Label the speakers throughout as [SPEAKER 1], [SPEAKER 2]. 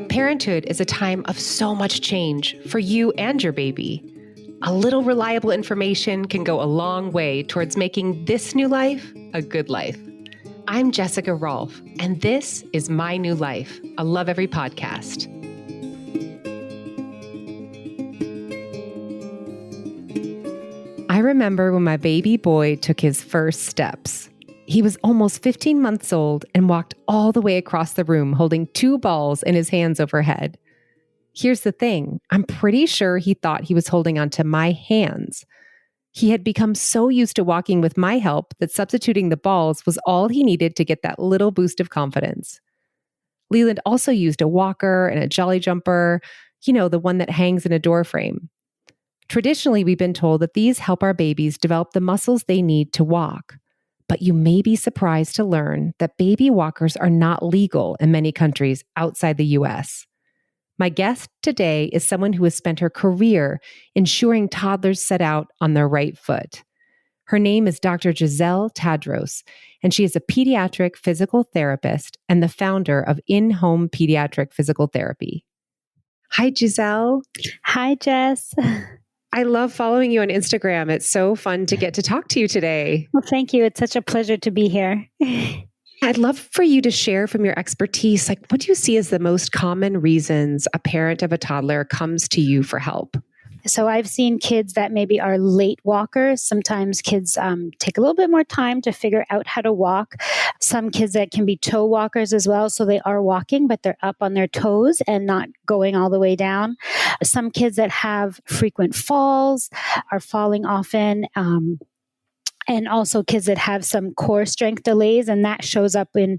[SPEAKER 1] Parenthood is a time of so much change for you and your baby. A little reliable information can go a long way towards making this new life a good life. I'm Jessica Rolfe, and this is My New Life, a Lovevery podcast. I remember when my baby boy took his first steps. He was almost 15 months old and walked all the way across the room holding 2 balls in his hands overhead. Here's the thing, I'm pretty sure he thought he was holding onto my hands. He had become so used to walking with my help that substituting the balls was all he needed to get that little boost of confidence. Leland also used a walker and a jolly jumper, the one that hangs in a door frame. Traditionally, we've been told that these help our babies develop the muscles they need to walk. But you may be surprised to learn that baby walkers are not legal in many countries outside the US. My guest today is someone who has spent her career ensuring toddlers set out on their right foot. Her name is Dr. Giselle Tadros, and she is a pediatric physical therapist and the founder of In-Home Pediatric Physical Therapy. Hi, Giselle.
[SPEAKER 2] Hi, Jess.
[SPEAKER 1] I love following you on Instagram. It's so fun to get to talk to you today.
[SPEAKER 2] Well, thank you. It's such a pleasure to be here.
[SPEAKER 1] I'd love for you to share from your expertise, what do you see as the most common reasons a parent of a toddler comes to you for help?
[SPEAKER 2] So I've seen kids that maybe are late walkers. Sometimes kids take a little bit more time to figure out how to walk. Some kids that can be toe walkers as well. So they are walking, but they're up on their toes and not going all the way down. Some kids that have frequent falls are falling often. And also kids that have some core strength delays, and that shows up in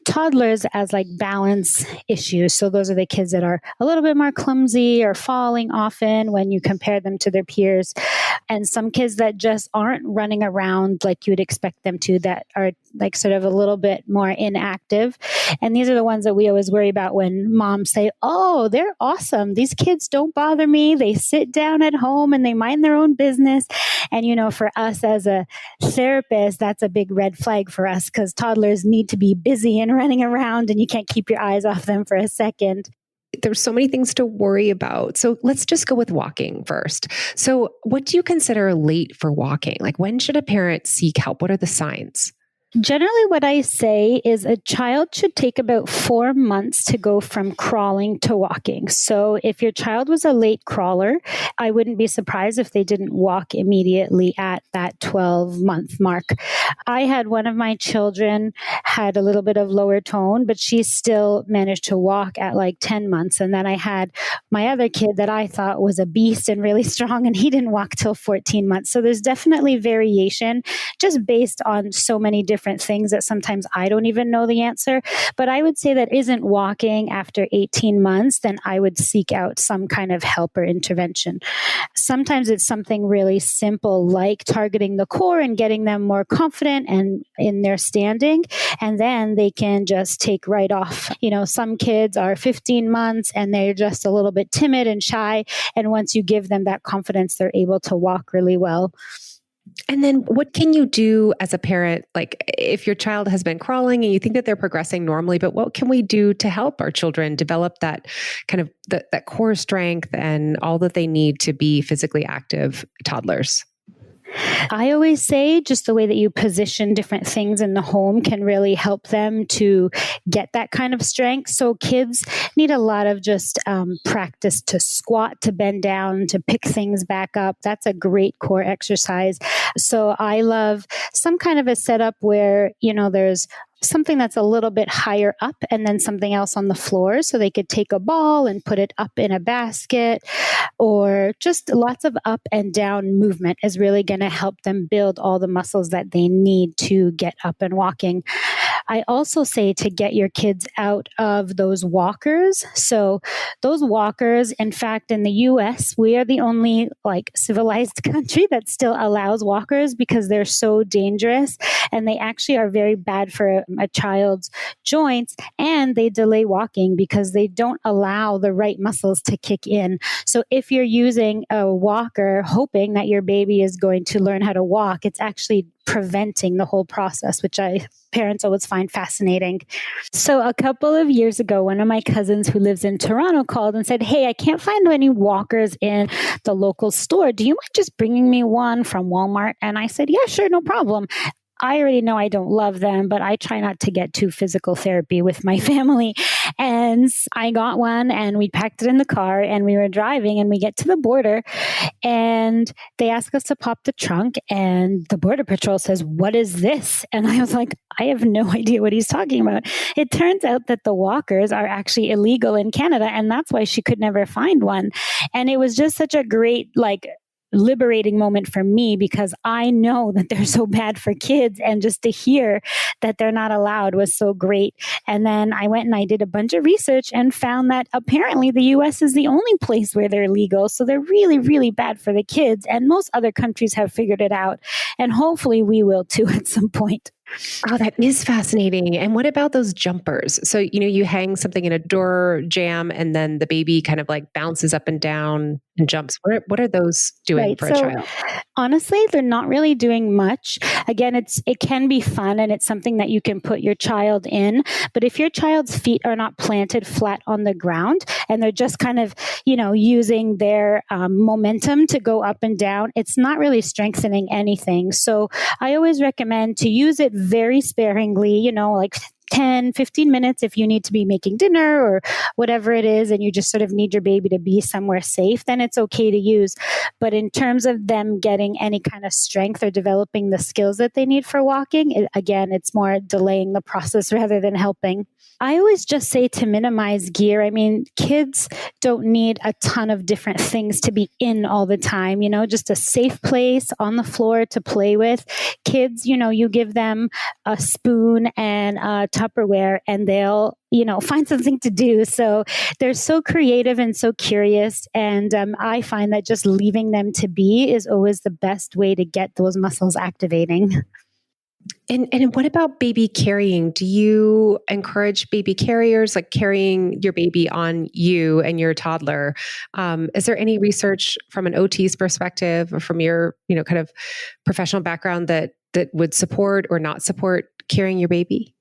[SPEAKER 2] toddlers as balance issues. So those are the kids that are a little bit more clumsy or falling often when you compare them to their peers. And some kids that just aren't running around like you would expect them to, that are sort of a little bit more inactive. And these are the ones that we always worry about when moms say, oh, they're awesome. These kids don't bother me. They sit down at home and they mind their own business. And, for us as a therapist, that's a big red flag for us because toddlers need to be busy and running around and you can't keep your eyes off them for a second.
[SPEAKER 1] There's so many things to worry about. So let's just go with walking first. So what do you consider late for walking? When should a parent seek help? What are the signs?
[SPEAKER 2] Generally, what I say is a child should take about 4 months to go from crawling to walking. So if your child was a late crawler, I wouldn't be surprised if they didn't walk immediately at that 12-month mark. I had one of my children had a little bit of lower tone, but she still managed to walk at 10 months. And then I had my other kid that I thought was a beast and really strong, and he didn't walk till 14 months. So there's definitely variation just based on so many different things that sometimes I don't even know the answer. But I would say that isn't walking after 18 months, then I would seek out some kind of help or intervention. Sometimes it's something really simple like targeting the core and getting them more confident and in their standing. And then they can just take right off. Some kids are 15 months and they're just a little bit timid and shy. And once you give them that confidence, they're able to walk really well.
[SPEAKER 1] And then what can you do as a parent, if your child has been crawling and you think that they're progressing normally, but what can we do to help our children develop that kind of that core strength and all that they need to be physically active toddlers?
[SPEAKER 2] I always say just the way that you position different things in the home can really help them to get that kind of strength. So kids need a lot of just practice to squat, to bend down, to pick things back up. That's a great core exercise. So I love some kind of a setup where, there's something that's a little bit higher up and then something else on the floor. So they could take a ball and put it up in a basket, or just lots of up and down movement is really going to help them build all the muscles that they need to get up and walking. I also say to get your kids out of those walkers. So those walkers, in fact, in the US, we are the only like civilized country that still allows walkers because they're so dangerous and they actually are very bad for a child's joints, and they delay walking because they don't allow the right muscles to kick in. So if you're using a walker hoping that your baby is going to learn how to walk, it's actually preventing the whole process, which parents always find fascinating. So a couple of years ago, one of my cousins who lives in Toronto called and said, "Hey, I can't find any walkers in the local store. Do you mind just bringing me one from Walmart?" And I said, "Yeah, sure, no problem." I already know I don't love them, but I try not to get too physical therapy with my family. And I got one and we packed it in the car and we were driving and we get to the border and they ask us to pop the trunk and the border patrol says, "What is this?" And I was like, I have no idea what he's talking about. It turns out that the walkers are actually illegal in Canada and that's why she could never find one. And it was just such a great, liberating moment for me because I know that they're so bad for kids, and just to hear that they're not allowed was so great. And then I went and I did a bunch of research and found that apparently the US is the only place where they're legal. So they're really, really bad for the kids, and most other countries have figured it out. And hopefully we will too at some point.
[SPEAKER 1] Oh, that is fascinating. And what about those jumpers? So, you hang something in a door jamb and then the baby kind of like bounces up and down and jumps. What are those doing for a child?
[SPEAKER 2] Honestly, they're not really doing much. Again, it can be fun and it's something that you can put your child in. But if your child's feet are not planted flat on the ground and they're just kind of, using their momentum to go up and down, it's not really strengthening anything. So I always recommend to use it very sparingly, like 10, 15 minutes if you need to be making dinner or whatever it is, and you just sort of need your baby to be somewhere safe, then it's okay to use. But in terms of them getting any kind of strength or developing the skills that they need for walking, it's more delaying the process rather than helping. I always just say to minimize gear. I mean, kids don't need a ton of different things to be in all the time, just a safe place on the floor to play with. Kids, you give them a spoon and a Tupperware and they'll, find something to do. So they're so creative and so curious. And I find that just leaving them to be is always the best way to get those muscles activating.
[SPEAKER 1] And what about baby carrying? Do you encourage baby carriers, like carrying your baby on you and your toddler? Is there any research from an OT's perspective or from your, kind of professional background that would support or not support carrying your baby?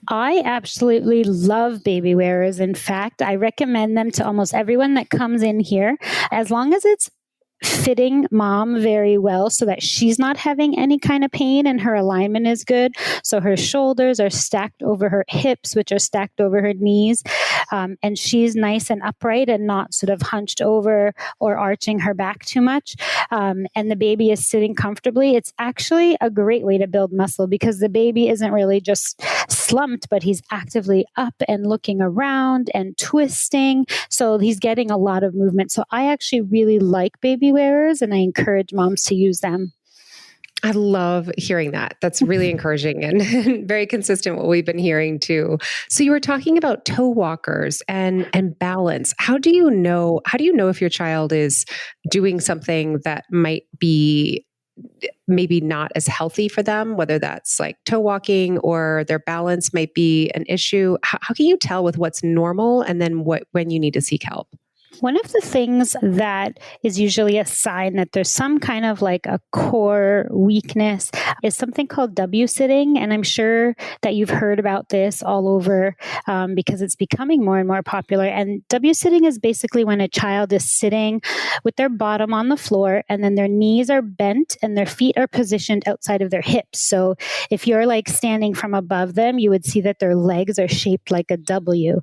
[SPEAKER 2] I absolutely love baby wearers. In fact, I recommend them to almost everyone that comes in here, as long as it's fitting mom very well so that she's not having any kind of pain and her alignment is good. So her shoulders are stacked over her hips, which are stacked over her knees. And she's nice and upright and not sort of hunched over or arching her back too much. And the baby is sitting comfortably. It's actually a great way to build muscle because the baby isn't really just slumped, but he's actively up and looking around and twisting. So he's getting a lot of movement. So I actually really like baby wearers and I encourage moms to use them.
[SPEAKER 1] I love hearing that. That's really encouraging and very consistent with what we've been hearing too. So you were talking about toe walkers and balance. How do you know if your child is doing something that might be maybe not as healthy for them, whether that's like toe walking or their balance might be an issue? How can you tell with what's normal and then when you need to seek help?
[SPEAKER 2] One of the things that is usually a sign that there's some kind of like a core weakness is something called W sitting. And I'm sure that you've heard about this all over because it's becoming more and more popular. And W sitting is basically when a child is sitting with their bottom on the floor and then their knees are bent and their feet are positioned outside of their hips. So if you're like standing from above them, you would see that their legs are shaped like a W.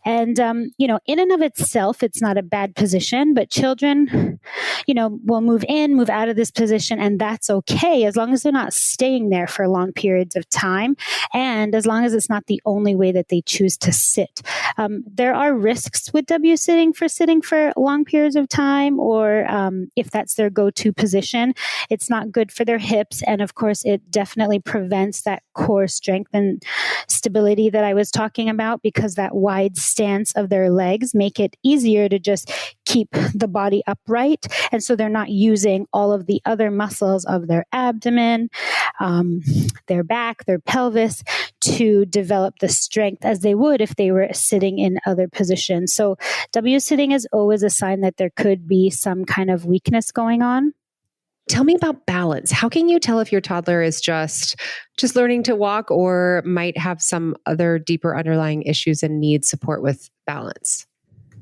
[SPEAKER 2] And, in and of itself, it's it's not a bad position, but children, will move in, move out of this position, and that's okay as long as they're not staying there for long periods of time. And as long as it's not the only way that they choose to sit. There are risks with sitting for long periods of time, or if that's their go-to position, it's not good for their hips. And of course, it definitely prevents that core strength and stability that I was talking about, because that wide stance of their legs make it easier to just keep the body upright. And so they're not using all of the other muscles of their abdomen, their back, their pelvis to develop the strength as they would if they were sitting in other positions. So sitting is always a sign that there could be some kind of weakness going on.
[SPEAKER 1] Tell me about balance. How can you tell if your toddler is just learning to walk or might have some other deeper underlying issues and needs support with balance?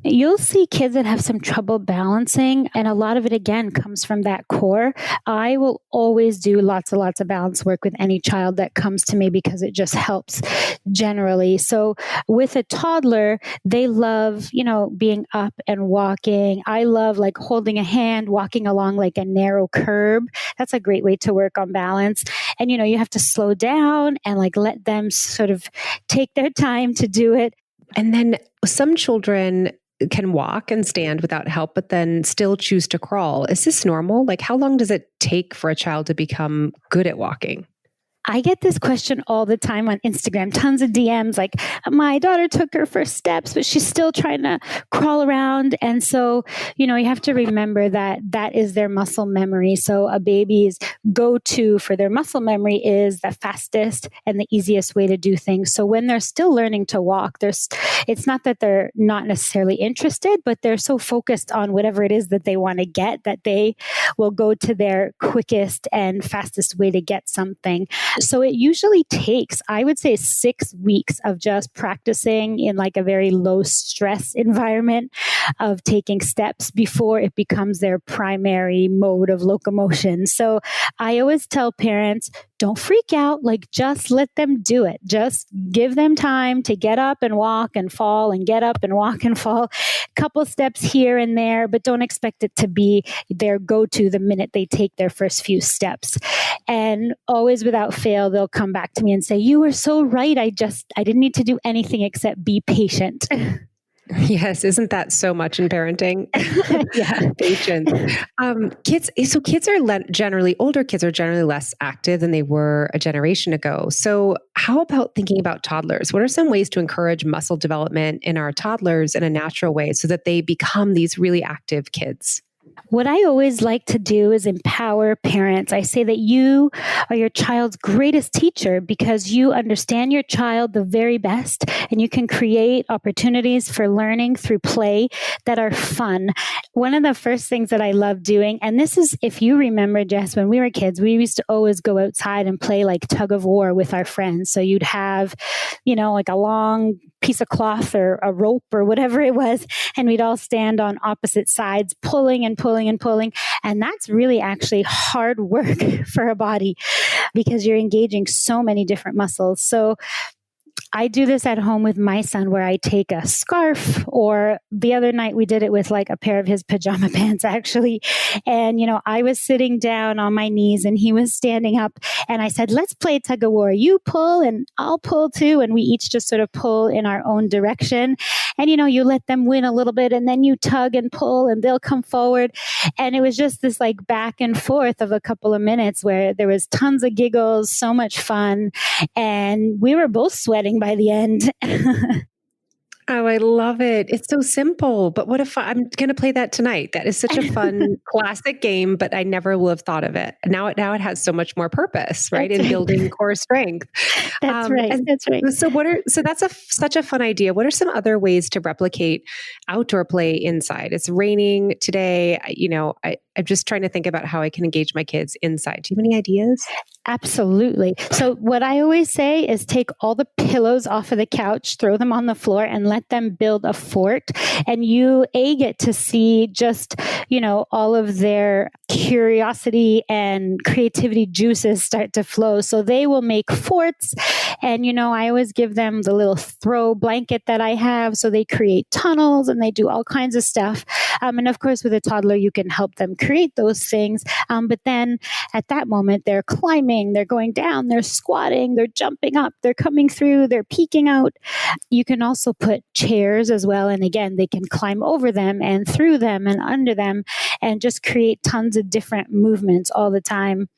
[SPEAKER 2] You'll see kids that have some trouble balancing, and a lot of it, again, comes from that core. I will always do lots and lots of balance work with any child that comes to me because it just helps generally. So with a toddler, they love, being up and walking. I love like holding a hand, walking along like a narrow curb. That's a great way to work on balance. And, you have to slow down and like let them sort of take their time to do it.
[SPEAKER 1] And then some children can walk and stand without help, but then still choose to crawl. Is this normal? Like, how long does it take for a child to become good at walking?
[SPEAKER 2] I get this question all the time on Instagram, tons of DMs like, my daughter took her first steps, but she's still trying to crawl around. And so, you have to remember that that is their muscle memory. So a baby's go-to for their muscle memory is the fastest and the easiest way to do things. So when they're still learning to walk, it's not that they're not necessarily interested, but they're so focused on whatever it is that they want to get that they will go to their quickest and fastest way to get something. So it usually takes, I would say, 6 weeks of just practicing in like a very low stress environment of taking steps before it becomes their primary mode of locomotion. So I always tell parents, don't freak out, like just let them do it. Just give them time to get up and walk and fall and get up and walk and fall. Couple steps here and there, but don't expect it to be their go-to the minute they take their first few steps. And always without fail, they'll come back to me and say, you were so right. I didn't need to do anything except be patient.
[SPEAKER 1] Yes, isn't that so much in parenting?
[SPEAKER 2] Yeah.
[SPEAKER 1] Patience. Older kids are generally less active than they were a generation ago. So how about thinking about toddlers? What are some ways to encourage muscle development in our toddlers in a natural way so that they become these really active kids?
[SPEAKER 2] What I always like to do is empower parents. I say that you are your child's greatest teacher because you understand your child the very best, and you can create opportunities for learning through play that are fun. One of the first things that I love doing, and this is, if you remember, Jess, when we were kids, we used to always go outside and play like tug of war with our friends. So you'd have, like a long piece of cloth or a rope or whatever it was, and we'd all stand on opposite sides, pulling and pulling and pulling. And that's really actually hard work for a body because you're engaging so many different muscles. So I do this at home with my son where I take a scarf, or the other night we did it with like a pair of his pajama pants actually. And, I was sitting down on my knees and he was standing up, and I said, let's play tug of war. You pull and I'll pull too. And we each just sort of pull in our own direction. And, you let them win a little bit and then you tug and pull and they'll come forward. And it was just this like back and forth of a couple of minutes where there was tons of giggles, so much fun. And we were both sweating by the end.
[SPEAKER 1] Oh, I love it. It's so simple, but what if I'm going to play that tonight? That is such a fun classic game, but I never will have thought of it. Now it has so much more purpose, right? In building core strength.
[SPEAKER 2] That's right. That's right.
[SPEAKER 1] So that's such a fun idea. What are some other ways to replicate outdoor play inside? It's raining today. I'm just trying to think about how I can engage my kids inside. Do you have any ideas?
[SPEAKER 2] Absolutely. So what I always say is take all the pillows off of the couch, throw them on the floor, and let them build a fort. And you get to see just, all of their curiosity and creativity juices start to flow. So they will make forts. And, I always give them the little throw blanket that I have. So they create tunnels and they do all kinds of stuff. And of course, with a toddler, you can help them create those things. But then at that moment, they're climbing, they're going down, they're squatting, they're jumping up, they're coming through, they're peeking out. You can also put chairs as well. And again, they can climb over them and through them and under them and just create tons of different movements all the time.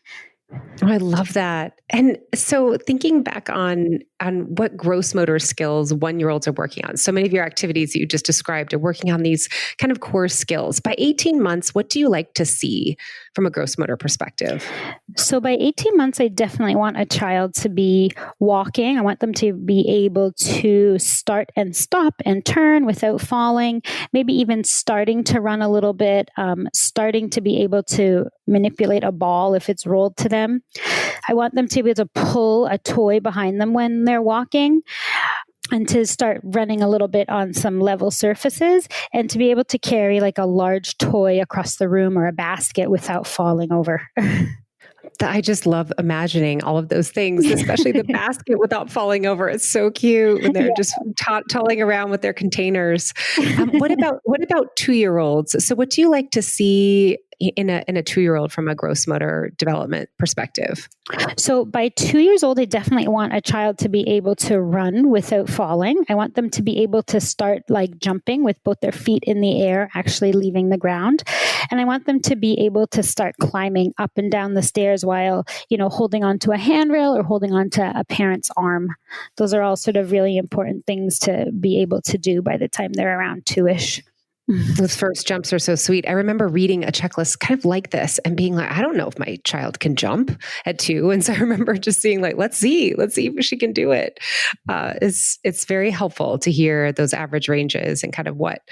[SPEAKER 1] Oh, I love that. And so thinking back on what gross motor skills 1-year-olds are working on. So many of your activities that you just described are working on these kind of core skills. By 18 months, what do you like to see from a gross motor perspective?
[SPEAKER 2] So by 18 months, I definitely want a child to be walking. I want them to be able to start and stop and turn without falling, maybe even starting to run a little bit, starting to be able to manipulate a ball if it's rolled to them. I want them to be able to pull a toy behind them when they're walking and to start running a little bit on some level surfaces and to be able to carry like a large toy across the room or a basket without falling over.
[SPEAKER 1] I just love imagining all of those things, especially the basket without falling over. It's so cute when they're just toddling around with their containers. What about 2-year-olds? So what do you like to see in a 2-year-old from a gross motor development perspective?
[SPEAKER 2] So by 2 years old, I definitely want a child to be able to run without falling. I want them to be able to start like jumping with both their feet in the air, actually leaving the ground. And I want them to be able to start climbing up and down the stairs while, holding onto a handrail or holding onto a parent's arm. Those are all sort of really important things to be able to do by the time they're around 2-ish.
[SPEAKER 1] Those first jumps are so sweet. I remember reading a checklist kind of like this and being like, I don't know if my child can jump at 2. And so I remember just seeing like, let's see if she can do it. It's very helpful to hear those average ranges and kind of what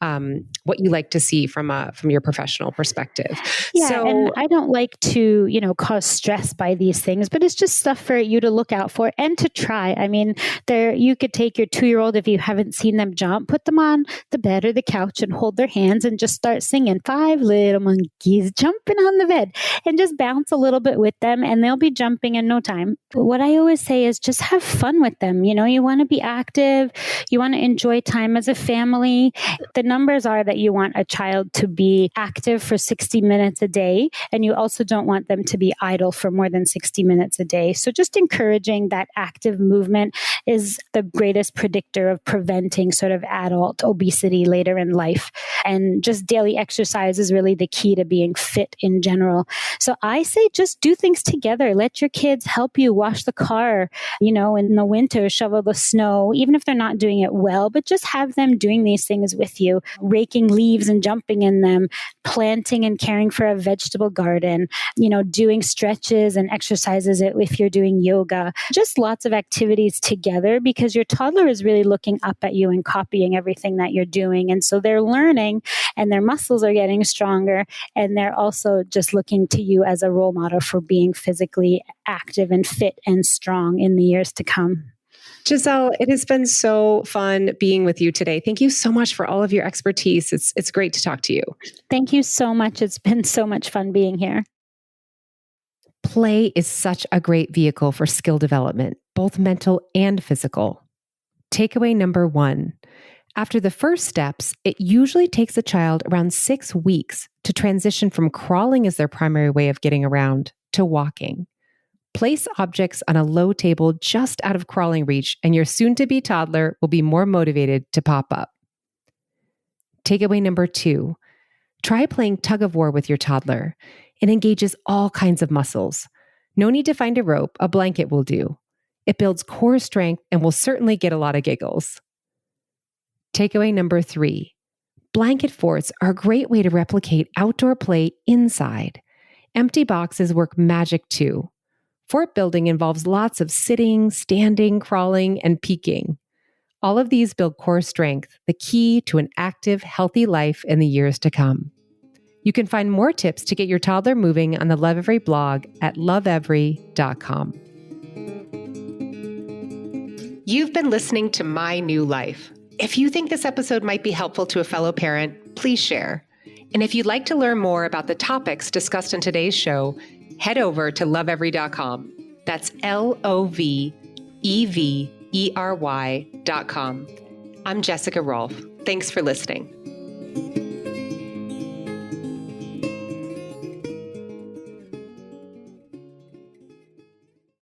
[SPEAKER 1] you like to see from your professional perspective.
[SPEAKER 2] Yeah, and I don't like to, cause stress by these things, but it's just stuff for you to look out for and to try. I mean, you could take your 2-year-old, if you haven't seen them jump, put them on the bed or the couch and hold their hands and just start singing 5 little monkeys jumping on the bed and just bounce a little bit with them and they'll be jumping in no time. What I always say is just have fun with them. You want to be active. You want to enjoy time as a family. The numbers are that you want a child to be active for 60 minutes a day, and you also don't want them to be idle for more than 60 minutes a day. So just encouraging that active movement is the greatest predictor of preventing sort of adult obesity later in life. And just daily exercise is really the key to being fit in general. So I say just do things together. Let your kids help you wash the car, in the winter, shovel the snow, even if they're not doing it well, but just have them doing these things with you, raking leaves and jumping in them, planting and caring for a vegetable garden, doing stretches and exercises if you're doing yoga, just lots of activities together because your toddler is really looking up at you and copying everything that you're doing. And so they're learning and their muscles are getting stronger. And they're also just looking to you as a role model for being physically active and fit and strong in the years to come.
[SPEAKER 1] Giselle, it has been so fun being with you today. Thank you so much for all of your expertise. It's great to talk to you.
[SPEAKER 2] Thank you so much. It's been so much fun being here.
[SPEAKER 1] Play is such a great vehicle for skill development, both mental and physical. Takeaway number 1. After the first steps, it usually takes a child around 6 weeks to transition from crawling as their primary way of getting around to walking. Place objects on a low table just out of crawling reach, and your soon-to-be toddler will be more motivated to pop up. Takeaway number 2. Try playing tug of war with your toddler. It engages all kinds of muscles. No need to find a rope, a blanket will do. It builds core strength and will certainly get a lot of giggles. Takeaway number 3. Blanket forts are a great way to replicate outdoor play inside. Empty boxes work magic too. Fort building involves lots of sitting, standing, crawling, and peeking. All of these build core strength, the key to an active, healthy life in the years to come. You can find more tips to get your toddler moving on the Lovevery blog at lovevery.com. You've been listening to My New Life. If you think this episode might be helpful to a fellow parent, please share. And if you'd like to learn more about the topics discussed in today's show, head over to lovevery.com. That's LOVEVERY.com. I'm Jessica Rolfe. Thanks for listening.